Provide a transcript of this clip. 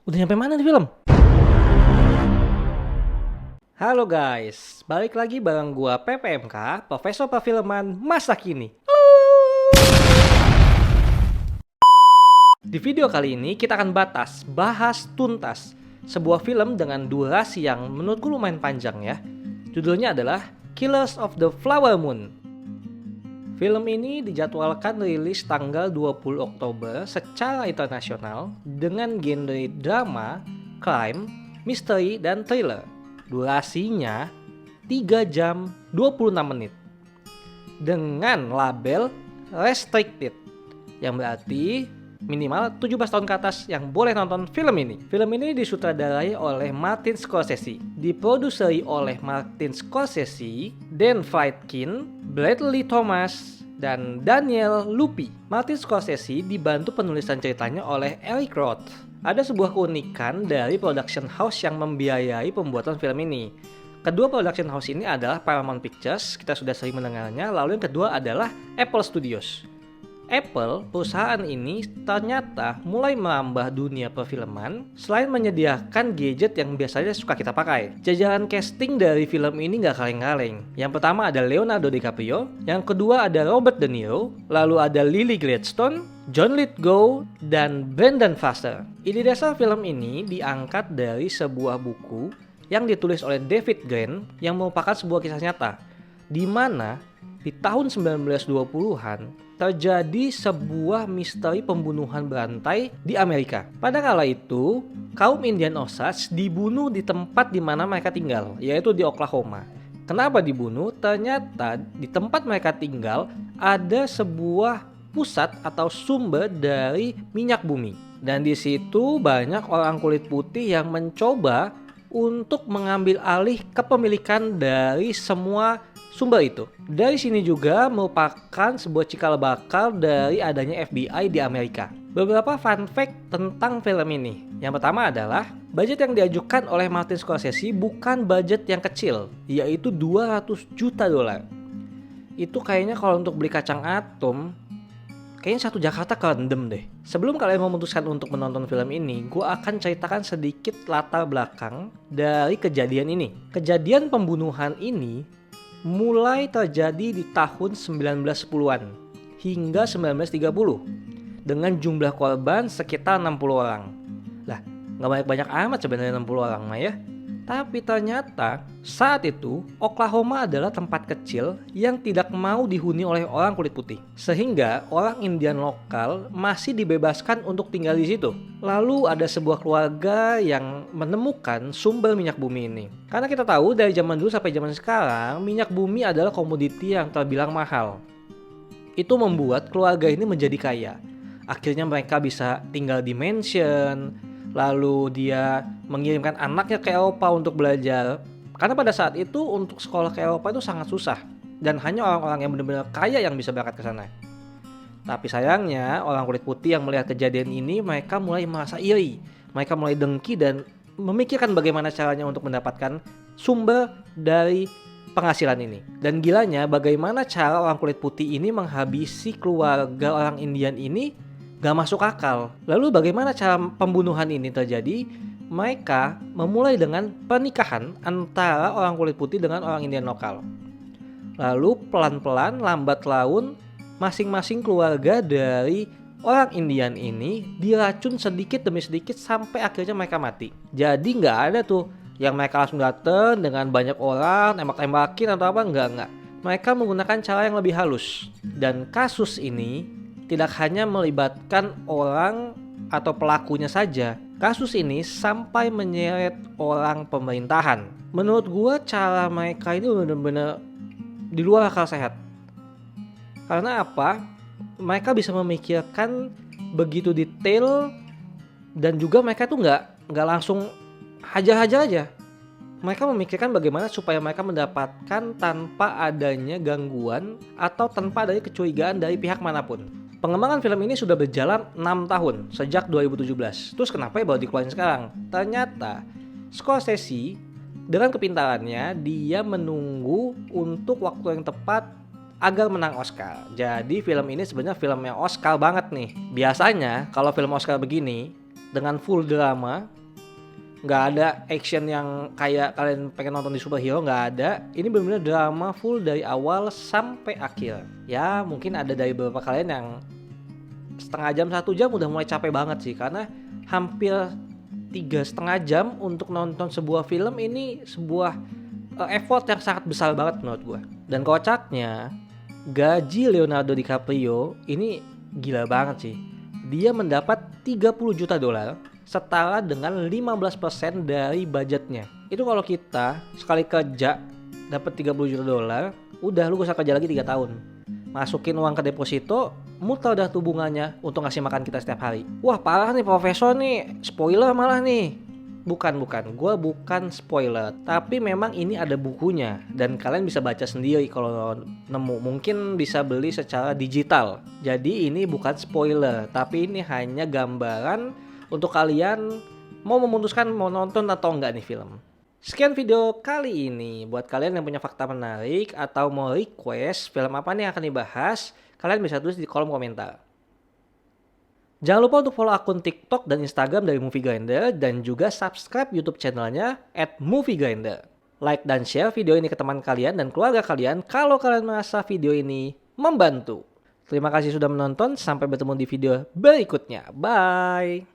Udah nyampe mana nih film? Halo guys, balik lagi bareng gua PPMK, Profesor Perfilman Masa Kini. Di video kali ini kita akan bahas tuntas sebuah film dengan durasi yang menurutku lumayan panjang ya. Judulnya adalah Killers of the Flower Moon. Film ini dijadwalkan rilis tanggal 20 Oktober secara internasional dengan genre drama, crime, misteri, dan thriller. Durasinya 3 jam 26 menit dengan label restricted, yang berarti minimal 17 tahun ke atas yang boleh nonton film ini. Film ini disutradarai oleh Martin Scorsese, diproduseri oleh Martin Scorsese, Dan Friedkin, Bradley Thomas, dan Daniel Lupi. Martin Scorsese dibantu penulisan ceritanya oleh Eric Roth. Ada sebuah keunikan dari production house yang membiayai pembuatan film ini. Kedua production house ini adalah Paramount Pictures, kita sudah sering mendengarnya, lalu yang kedua adalah Apple Studios. Apple, perusahaan ini ternyata mulai merambah dunia perfilman selain menyediakan gadget yang biasanya suka kita pakai. Jajaran casting dari film ini gak kaleng-kaleng. Yang pertama ada Leonardo DiCaprio, yang kedua ada Robert De Niro, lalu ada Lily Gladstone, John Lithgow, dan Brendan Fraser. Ide dasar film ini diangkat dari sebuah buku yang ditulis oleh David Grant yang merupakan sebuah kisah nyata, di mana di tahun 1920-an terjadi sebuah misteri pembunuhan berantai di Amerika. Pada kala itu, kaum Indian Osage dibunuh di tempat di mana mereka tinggal, yaitu di Oklahoma. Kenapa dibunuh? Ternyata di tempat mereka tinggal ada sebuah pusat atau sumber dari minyak bumi. Dan di situ banyak orang kulit putih yang mencoba untuk mengambil alih kepemilikan dari semua sumber itu. Dari sini juga merupakan sebuah cikal bakal dari adanya FBI di Amerika. Beberapa fun fact tentang film ini. Yang pertama adalah budget yang diajukan oleh Martin Scorsese bukan budget yang kecil, yaitu 200 juta dolar. Itu kayaknya kalau untuk beli kacang atom, kayaknya satu Jakarta kerendam deh. Sebelum kalian memutuskan untuk menonton film ini, gue akan ceritakan sedikit latar belakang dari kejadian ini. Kejadian pembunuhan ini mulai terjadi di tahun 1910-an hingga 1930 dengan jumlah korban sekitar 60 orang. Lah, gak banyak-banyak amat sebenarnya 60 orang mah ya. Tapi ternyata saat itu Oklahoma adalah tempat kecil yang tidak mau dihuni oleh orang kulit putih. Sehingga orang Indian lokal masih dibebaskan untuk tinggal di situ. Lalu ada sebuah keluarga yang menemukan sumber minyak bumi ini. Karena kita tahu dari zaman dulu sampai zaman sekarang minyak bumi adalah komoditi yang terbilang mahal. Itu membuat keluarga ini menjadi kaya. Akhirnya mereka bisa tinggal di mansion. Lalu dia mengirimkan anaknya ke Eropa untuk belajar. Karena pada saat itu untuk sekolah ke Eropa itu sangat susah. Dan hanya orang-orang yang benar-benar kaya yang bisa berangkat ke sana. Tapi sayangnya orang kulit putih yang melihat kejadian ini, mereka mulai merasa iri. Mereka mulai dengki dan memikirkan bagaimana caranya untuk mendapatkan sumber dari penghasilan ini. Dan gilanya bagaimana cara orang kulit putih ini menghabisi keluarga orang Indian ini gak masuk akal. Lalu bagaimana cara pembunuhan ini terjadi? Mereka memulai dengan pernikahan antara orang kulit putih dengan orang Indian lokal. Lalu pelan-pelan lambat laun masing-masing keluarga dari orang Indian ini diracun sedikit demi sedikit sampai akhirnya mereka mati. Jadi gak ada tuh yang mereka langsung datang dengan banyak orang tembak-tembakin atau apa, enggak. Mereka menggunakan cara yang lebih halus. Dan kasus ini tidak hanya melibatkan orang atau pelakunya saja. Kasus ini sampai menyeret orang pemerintahan. Menurut gue cara mereka ini benar-benar di luar akal sehat. Karena apa? Mereka bisa memikirkan begitu detail dan juga mereka tuh nggak langsung hajar-hajar aja. Mereka memikirkan bagaimana supaya mereka mendapatkan tanpa adanya gangguan atau tanpa adanya kecurigaan dari pihak manapun. Pengembangan film ini sudah berjalan 6 tahun sejak 2017. Terus kenapa ya baru dikeluarin sekarang? Ternyata Scorsese dengan kepintarannya dia menunggu untuk waktu yang tepat agar menang Oscar. Jadi film ini sebenarnya film yang Oscar banget nih. Biasanya kalau film Oscar begini dengan full drama. Nggak ada action yang kayak kalian pengen nonton di superhero, nggak ada. Ini benar-benar drama full dari awal sampai akhir. Ya mungkin ada dari beberapa kalian yang setengah jam, 1 jam udah mulai capek banget sih. Karena hampir 3,5 jam untuk nonton sebuah film ini sebuah effort yang sangat besar banget menurut gue. Dan kocaknya, gaji Leonardo DiCaprio ini gila banget sih. Dia mendapat 30 juta dolar, setara dengan 15% dari budgetnya. Itu kalau kita sekali kerja dapat 30 juta dolar, udah lu gak usah kerja lagi 3 tahun. Masukin uang ke deposito, muter dah tuh bunganya untuk ngasih makan kita setiap hari. Wah parah nih profesor nih, spoiler malah nih. Bukan, gue bukan spoiler. Tapi memang ini ada bukunya dan kalian bisa baca sendiri kalau nemu. Mungkin bisa beli secara digital. Jadi ini bukan spoiler, tapi ini hanya gambaran untuk kalian mau memutuskan mau nonton atau enggak nih film. Sekian video kali ini. Buat kalian yang punya fakta menarik atau mau request film apa nih yang akan dibahas, kalian bisa tulis di kolom komentar. Jangan lupa untuk follow akun TikTok dan Instagram dari Movie Grinder dan juga subscribe YouTube channelnya @moviegrinder. Like dan share video ini ke teman kalian dan keluarga kalian kalau kalian merasa video ini membantu. Terima kasih sudah menonton, sampai bertemu di video berikutnya. Bye!